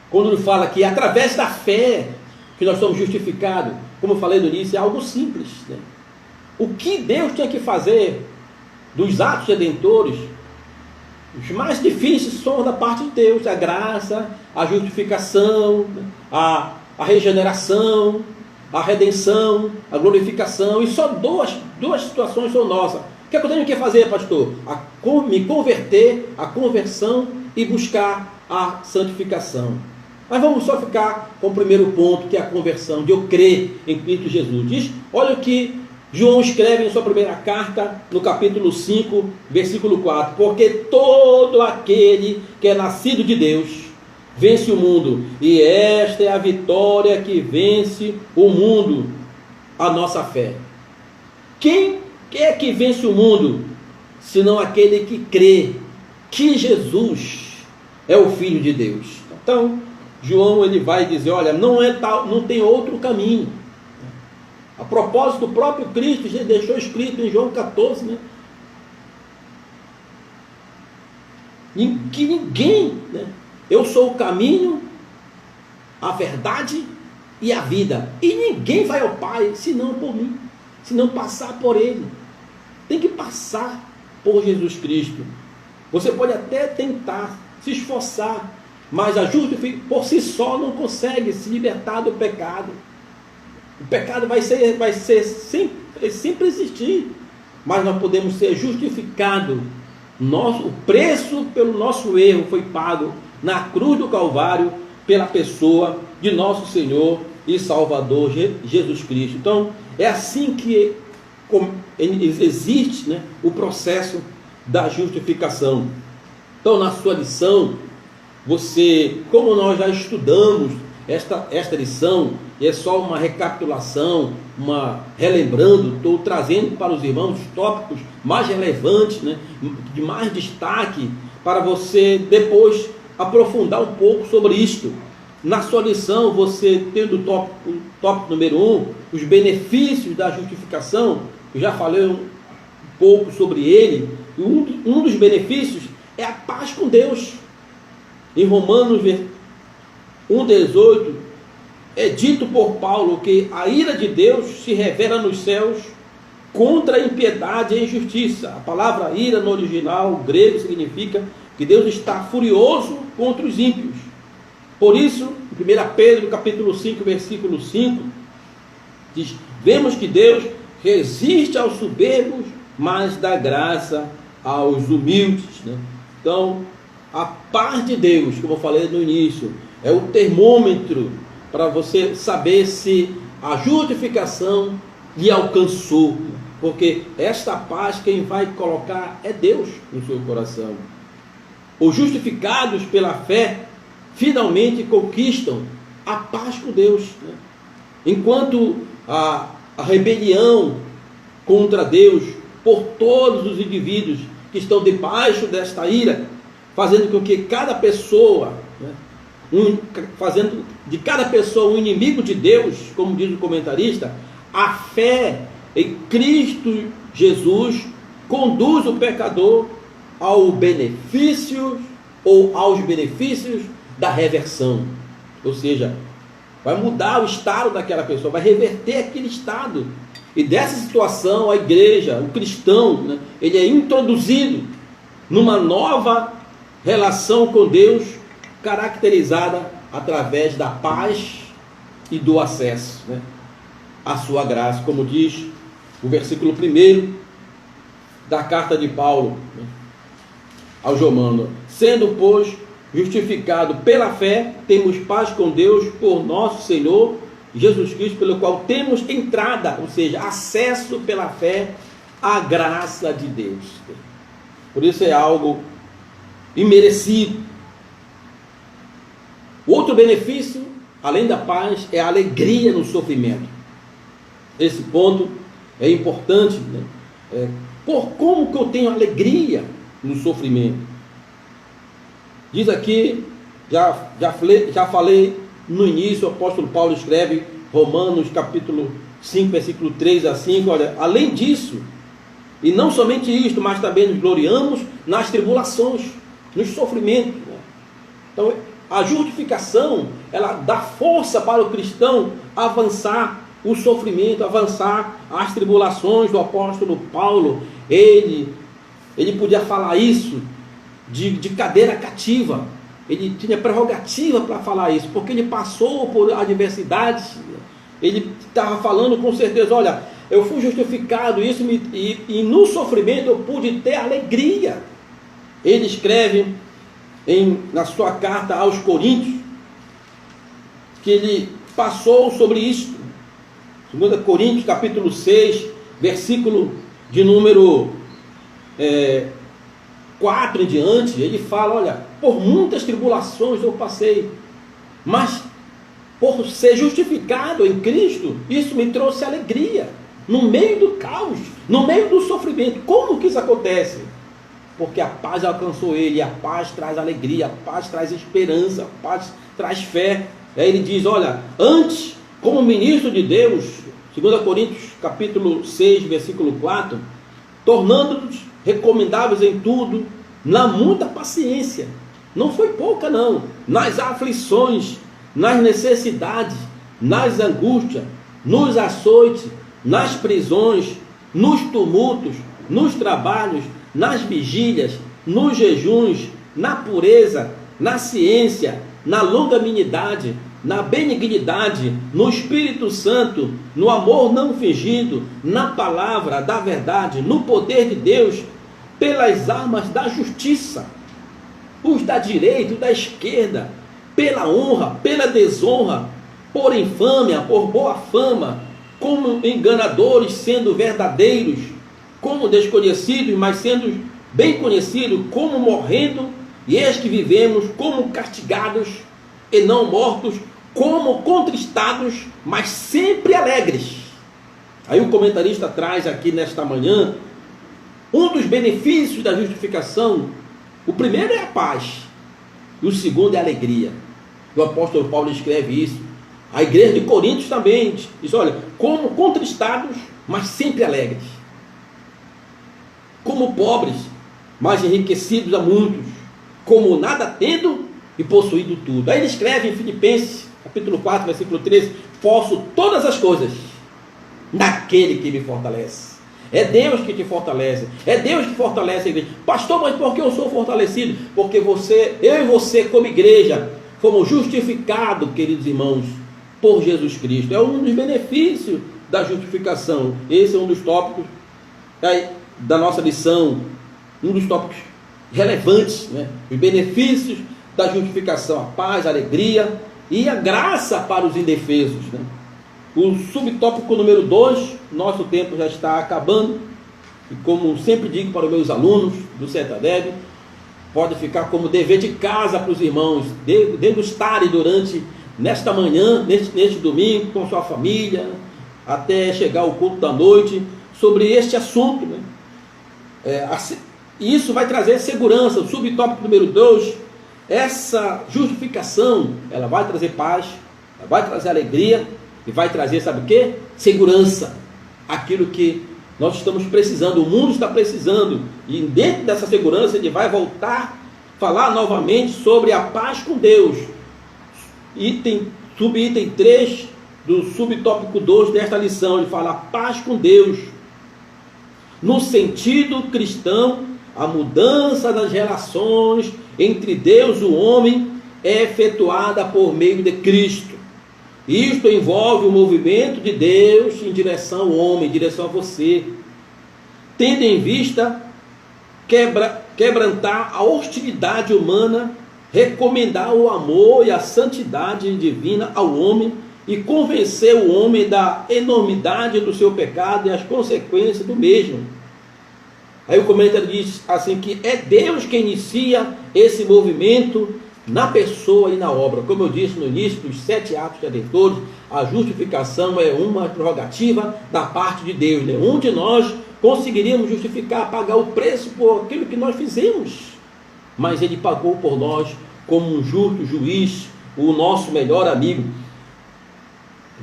quando ele fala que através da fé que nós somos justificados. Como eu falei no início, é algo simples, né? O que Deus tinha que fazer dos atos redentores, os mais difíceis são da parte de Deus: a graça, a justificação, a regeneração, a redenção, a glorificação. E só duas situações são nossas. O que eu tenho que fazer, pastor? Me converter, a conversão, e buscar a santificação. Mas vamos só ficar com o primeiro ponto, que é a conversão, de eu crer em Cristo Jesus. Diz, olha o que João escreve em sua primeira carta, no capítulo 5, versículo 4. Porque todo aquele que é nascido de Deus vence o mundo, e esta é a vitória que vence o mundo, a nossa fé. Quem é que vence o mundo? senão aquele que crê que Jesus é o Filho de Deus. Então, João ele vai dizer, olha, não tem outro caminho. A propósito, o próprio Cristo já deixou escrito em João 14, né? Que ninguém, né? Eu sou o caminho, a verdade e a vida. E ninguém vai ao Pai senão por mim, senão passar por Ele. Tem que passar por Jesus Cristo. Você pode até tentar, se esforçar, mas a justificação por si só não consegue se libertar do pecado. O pecado vai sempre existir, mas nós podemos ser justificados. O preço pelo nosso erro foi pago na cruz do Calvário pela pessoa de nosso Senhor e Salvador Jesus Cristo. Então é assim que existe, né, o processo da justificação. Então, na sua lição, como nós já estudamos esta lição, e é só uma recapitulação, relembrando, estou trazendo para os irmãos os tópicos mais relevantes, né, de mais destaque, para você depois aprofundar um pouco sobre isto. Na sua lição, você tendo o tópico número 1, os benefícios da justificação, eu já falei um pouco sobre ele. Um dos benefícios é a paz com Deus. Em Romanos 1,18 é dito por Paulo que a ira de Deus se revela nos céus contra a impiedade e a injustiça. A palavra ira no original grego significa que Deus está furioso contra os ímpios. Por isso, em 1 Pedro capítulo 5, versículo 5, diz: vemos que Deus resiste aos soberbos, mas dá graça aos humildes, né? Então, a paz de Deus, como eu falei no início, é o termômetro para você saber se a justificação lhe alcançou, porque esta paz quem vai colocar é Deus no seu coração. Os justificados pela fé finalmente conquistam a paz com Deus, né? Enquanto a rebelião contra Deus por todos os indivíduos que estão debaixo desta ira, fazendo com que cada pessoa, né, fazendo de cada pessoa um inimigo de Deus, como diz o comentarista, a fé em Cristo Jesus conduz o pecador ao benefício ou aos benefícios da reversão, ou seja, vai mudar o estado daquela pessoa, vai reverter aquele estado. E dessa situação, a igreja, o cristão, né, ele é introduzido numa nova relação com Deus, caracterizada através da paz e do acesso, né, à sua graça, como diz o versículo 1 da carta de Paulo, né, aos Romanos: sendo, pois, justificado pela fé, temos paz com Deus por nosso Senhor Jesus Cristo, pelo qual temos entrada, ou seja, acesso pela fé à graça de Deus. Por isso é algo imerecido. Outro benefício, além da paz, é a alegria no sofrimento. Esse ponto é importante, né? Como que eu tenho alegria no sofrimento? Diz aqui, já falei no início, o apóstolo Paulo escreve, Romanos capítulo 5, versículo 3 a 5, olha, além disso, e não somente isto, mas também nos gloriamos nas tribulações, nos sofrimentos, né? Então, a justificação, ela dá força para o cristão avançar o sofrimento, avançar as tribulações. Do apóstolo Paulo, ele podia falar isso de cadeira cativa. Ele tinha prerrogativa para falar isso, porque ele passou por adversidades. Ele estava falando com certeza, olha, eu fui justificado isso, e no sofrimento eu pude ter alegria. Ele escreve na sua carta aos Coríntios que ele passou sobre isso. 2 Coríntios capítulo 6, versículo de número 4 em diante, ele fala, olha, por muitas tribulações eu passei, mas por ser justificado em Cristo, isso me trouxe alegria. no meio do caos, no meio do sofrimento. Como que isso acontece? Porque a paz alcançou ele, e a paz traz alegria, a paz traz esperança, a paz traz fé. Aí ele diz, olha, antes, como ministro de Deus, 2 Coríntios capítulo 6, versículo 4, tornando-nos recomendáveis em tudo, na muita paciência, não foi pouca não, nas aflições, nas necessidades, nas angústias, nos açoites, nas prisões, nos tumultos, nos trabalhos, nas vigílias, nos jejuns, na pureza, na ciência, na longanimidade, na benignidade, no Espírito Santo, no amor não fingido, na palavra da verdade, no poder de Deus, pelas armas da justiça, os da direita, os da esquerda, pela honra, pela desonra, por infâmia, por boa fama, como enganadores, sendo verdadeiros, como desconhecidos, mas sendo bem conhecidos, como morrendo, e eis que vivemos, como castigados e não mortos, como contristados, mas sempre alegres. Aí o comentarista traz aqui nesta manhã um dos benefícios da justificação. O primeiro é a paz, e o segundo é a alegria. O apóstolo Paulo escreve isso. A igreja de Coríntios também diz, olha, como contristados, mas sempre alegres. Como pobres, mas enriquecidos a muitos. Como nada tendo e possuído tudo. Aí ele escreve em Filipenses, capítulo 4, versículo 13, posso todas as coisas naquele que me fortalece. É Deus que te fortalece. É Deus que fortalece a igreja. Pastor, mas por que eu sou fortalecido? Porque eu e você como igreja fomos justificados, queridos irmãos, por Jesus Cristo. É um dos benefícios da justificação. Esse é um dos tópicos da nossa lição, um dos tópicos relevantes, né? Os benefícios da justificação, a paz, a alegria e a graça para os indefesos, né? O subtópico número 2, nosso tempo já está acabando, e como sempre digo para os meus alunos do CETADEB, pode ficar como dever de casa para os irmãos, degustarem durante, nesta manhã, neste domingo, com sua família, até chegar ao culto da noite, sobre este assunto, né? Isso vai trazer segurança. O subtópico número 2, essa justificação, ela vai trazer paz, ela vai trazer alegria, e vai trazer, sabe o quê? Segurança. Aquilo que nós estamos precisando, o mundo está precisando. E dentro dessa segurança, ele vai voltar a falar novamente sobre a paz com Deus. Subitem 3 do subtópico 2 desta lição, ele fala a paz com Deus. No sentido cristão, a mudança das relações entre Deus e o homem é efetuada por meio de Cristo. Isto envolve o movimento de Deus em direção ao homem, em direção a você, tendo em vista quebrantar a hostilidade humana, recomendar o amor e a santidade divina ao homem e convencer o homem da enormidade do seu pecado e as consequências do mesmo. Aí o comentário diz assim que é Deus que inicia esse movimento na pessoa e na obra. Como eu disse no início dos 7 atos redentores, a justificação é uma prerrogativa da parte de Deus. Nenhum de nós conseguiríamos justificar, pagar o preço por aquilo que nós fizemos. Mas Ele pagou por nós como um justo juiz, o nosso melhor amigo.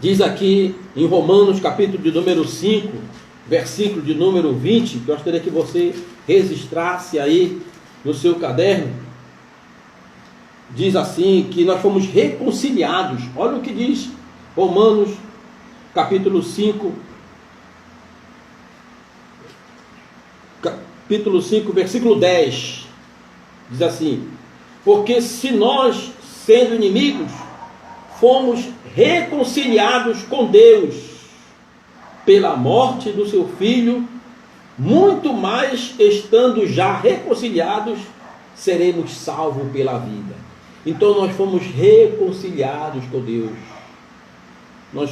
Diz aqui em Romanos capítulo de número 5, versículo de número 20, gostaria que você registrasse aí no seu caderno. Diz assim, que nós fomos reconciliados. Olha o que diz Romanos capítulo 5, versículo 10. Diz assim, porque se nós, sendo inimigos, fomos reconciliados com Deus pela morte do seu Filho, muito mais, estando já reconciliados, seremos salvos pela vida. Então nós fomos reconciliados com Deus. Nós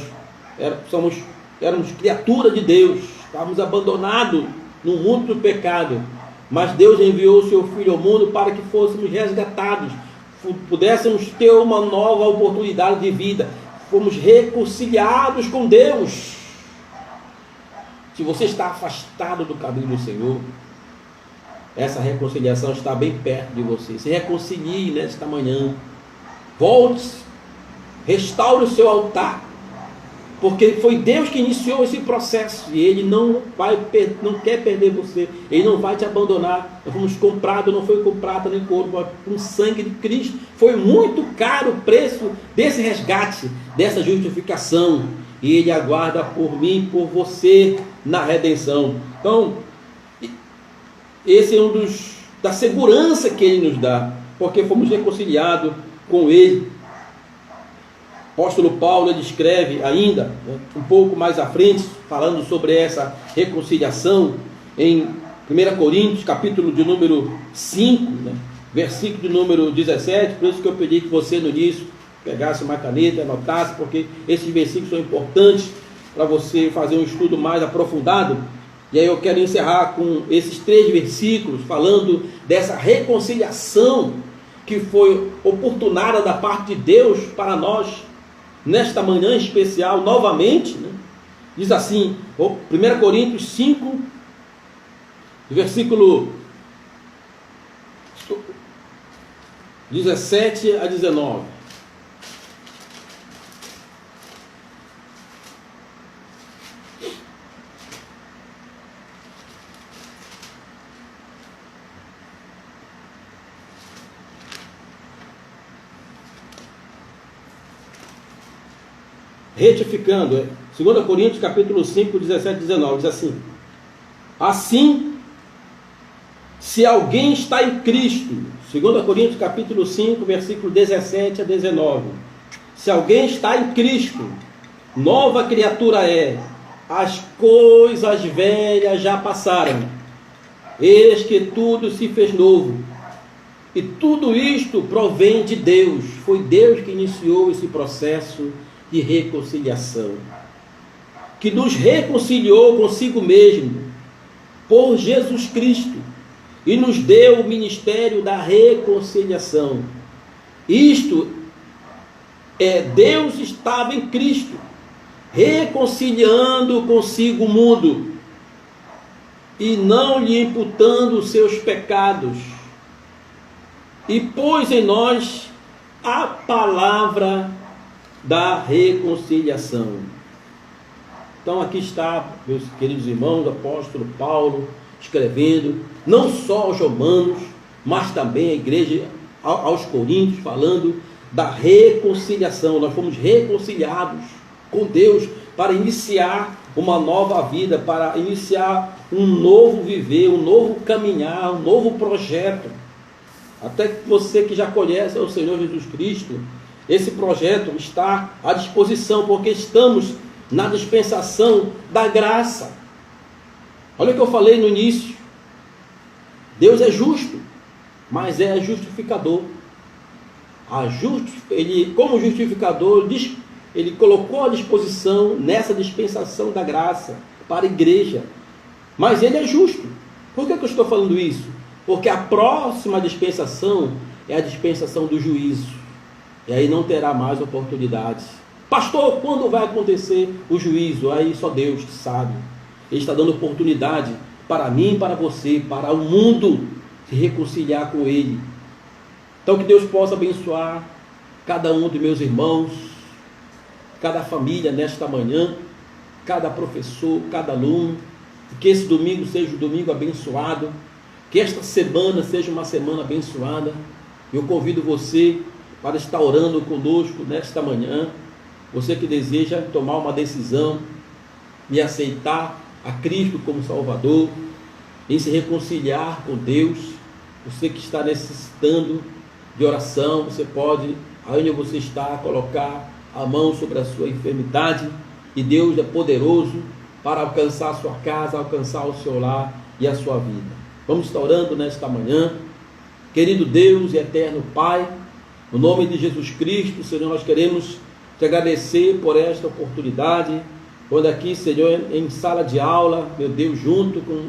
éramos criatura de Deus, estávamos abandonados no mundo do pecado, mas Deus enviou o seu Filho ao mundo para que fôssemos resgatados, pudéssemos ter uma nova oportunidade de vida. Fomos reconciliados com Deus. Se você está afastado do caminho do Senhor, essa reconciliação está bem perto de você. Se reconcilie nesta manhã. Volte, restaure o seu altar, porque foi Deus que iniciou esse processo e Ele não quer perder você. Ele não vai te abandonar. Nós fomos comprados, não foi com prata nem com ouro, mas com o sangue de Cristo. Foi muito caro o preço desse resgate, dessa justificação, e Ele aguarda por mim, por você na redenção. Então, esse é da segurança que Ele nos dá, porque fomos reconciliados com Ele. O apóstolo Paulo, ele escreve ainda, um pouco mais à frente, falando sobre essa reconciliação, em 1 Coríntios, capítulo de número 5, versículo de número 17, por isso que eu pedi que você no início pegasse uma caneta e anotasse, porque esses versículos são importantes para você fazer um estudo mais aprofundado. E aí eu quero encerrar com esses 3 versículos, falando dessa reconciliação que foi oportunada da parte de Deus para nós, nesta manhã especial, novamente, diz assim, 1 Coríntios 5, versículo 17 a 19. Retificando, 2 Coríntios capítulo 5, 17 e 19, diz assim: assim, se alguém está em Cristo, 2 Coríntios capítulo 5, versículo 17 a 19, se alguém está em Cristo, nova criatura é, as coisas velhas já passaram, eis que tudo se fez novo, e tudo isto provém de Deus. Foi Deus que iniciou esse processo de reconciliação, que nos reconciliou consigo mesmo por Jesus Cristo e nos deu o ministério da reconciliação. Isto é, Deus estava em Cristo reconciliando consigo o mundo e não lhe imputando os seus pecados, e pôs em nós a palavra da reconciliação. Então aqui está, meus queridos irmãos, o apóstolo Paulo escrevendo, não só aos romanos, mas também à igreja, aos coríntios, falando da reconciliação. Nós fomos reconciliados com Deus para iniciar uma nova vida, para iniciar um novo viver, um novo caminhar, um novo projeto. Até que você que já conhece o Senhor Jesus Cristo, esse projeto está à disposição, porque estamos na dispensação da graça. Olha o que eu falei no início. Deus é justo, mas é justificador. Ele, como justificador, ele colocou à disposição nessa dispensação da graça para a igreja. Mas ele é justo. Por que eu estou falando isso? Porque a próxima dispensação é a dispensação do juízo. E aí não terá mais oportunidades. Pastor, quando vai acontecer o juízo? Aí só Deus que sabe. Ele está dando oportunidade para mim, para você, para o mundo se reconciliar com Ele. Então que Deus possa abençoar cada um dos meus irmãos, cada família nesta manhã, cada professor, cada aluno. Que esse domingo seja um domingo abençoado. Que esta semana seja uma semana abençoada. Eu convido você para estar orando conosco nesta manhã. Você que deseja tomar uma decisão e aceitar a Cristo como Salvador, em se reconciliar com Deus. Você que está necessitando de oração, você pode, onde você está, colocar a mão sobre a sua enfermidade, e Deus é poderoso para alcançar a sua casa, alcançar o seu lar e a sua vida. Vamos estar orando nesta manhã. Querido Deus e eterno Pai, no nome de Jesus Cristo, Senhor, nós queremos te agradecer por esta oportunidade, quando aqui, Senhor, em sala de aula, meu Deus, junto com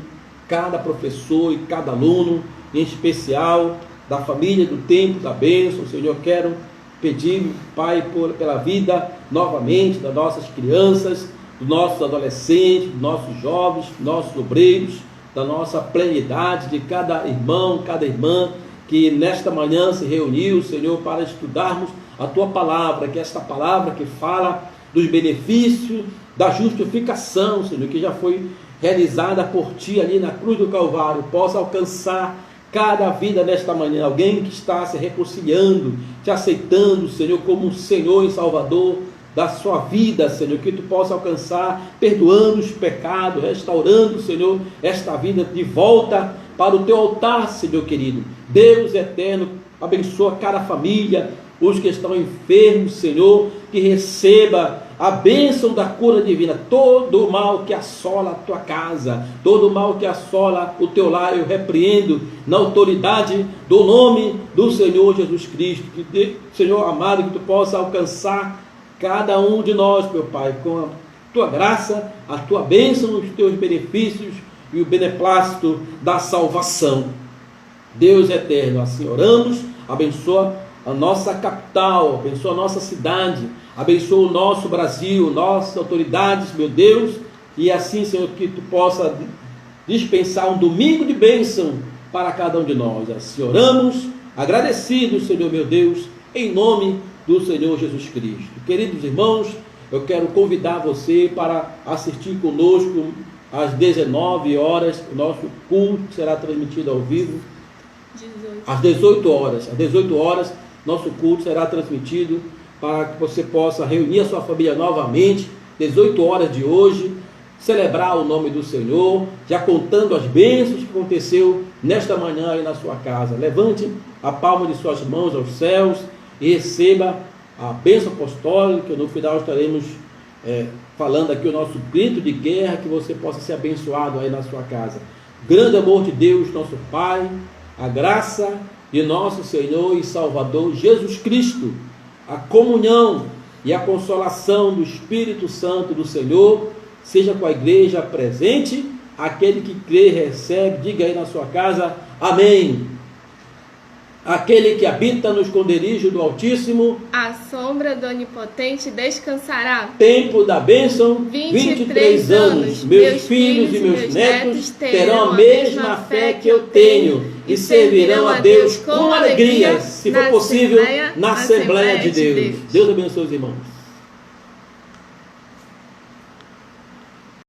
cada professor e cada aluno, em especial da família do Templo da Bênção, Senhor, quero pedir, Pai, pela vida novamente das nossas crianças, dos nossos adolescentes, dos nossos jovens, dos nossos obreiros, da nossa plenidade, de cada irmão, cada irmã, que nesta manhã se reuniu, Senhor, para estudarmos a Tua palavra, que é esta palavra que fala dos benefícios da justificação, Senhor, que já foi realizada por Ti ali na cruz do Calvário, possa alcançar cada vida nesta manhã, alguém que está se reconciliando, Te aceitando, Senhor, como Senhor e Salvador da sua vida, Senhor, que Tu possa alcançar, perdoando os pecados, restaurando, Senhor, esta vida de volta para o Teu altar, Senhor querido. Deus eterno, abençoa cada família, os que estão enfermos, Senhor, que receba a bênção da cura divina. Todo o mal que assola a tua casa, todo o mal que assola o teu lar, eu repreendo na autoridade do nome do Senhor Jesus Cristo. Que, Senhor amado, que Tu possa alcançar cada um de nós, meu Pai, com a Tua graça, a Tua bênção, os Teus benefícios e o beneplácito da salvação. Deus eterno, assim oramos, abençoa a nossa capital, abençoa a nossa cidade, abençoa o nosso Brasil, nossas autoridades, meu Deus, e assim, Senhor, que Tu possa dispensar um domingo de bênção para cada um de nós. Assim oramos, agradecidos, Senhor meu Deus, em nome do Senhor Jesus Cristo. Queridos irmãos, eu quero convidar você para assistir conosco às 19 horas, o nosso culto será transmitido ao vivo. Às 18 horas. Às 18 horas, nosso culto será transmitido para que você possa reunir a sua família novamente. 18 horas de hoje, celebrar o nome do Senhor, já contando as bênçãos que aconteceu nesta manhã aí na sua casa. Levante a palma de suas mãos aos céus e receba a bênção apostólica. No final estaremos falando aqui o nosso grito de guerra, que você possa ser abençoado aí na sua casa. Grande amor de Deus, nosso Pai, a graça de nosso Senhor e Salvador Jesus Cristo, a comunhão e a consolação do Espírito Santo do Senhor, seja com a igreja presente. Aquele que crê, recebe, diga aí na sua casa, amém. Aquele que habita no esconderijo do Altíssimo, à sombra do Onipotente descansará. Tempo da bênção, 23 anos. Meus filhos e meus netos terão a mesma fé que eu tenho e servirão a Deus com alegria, se for possível, na Assembleia de Deus. Deus abençoe os irmãos.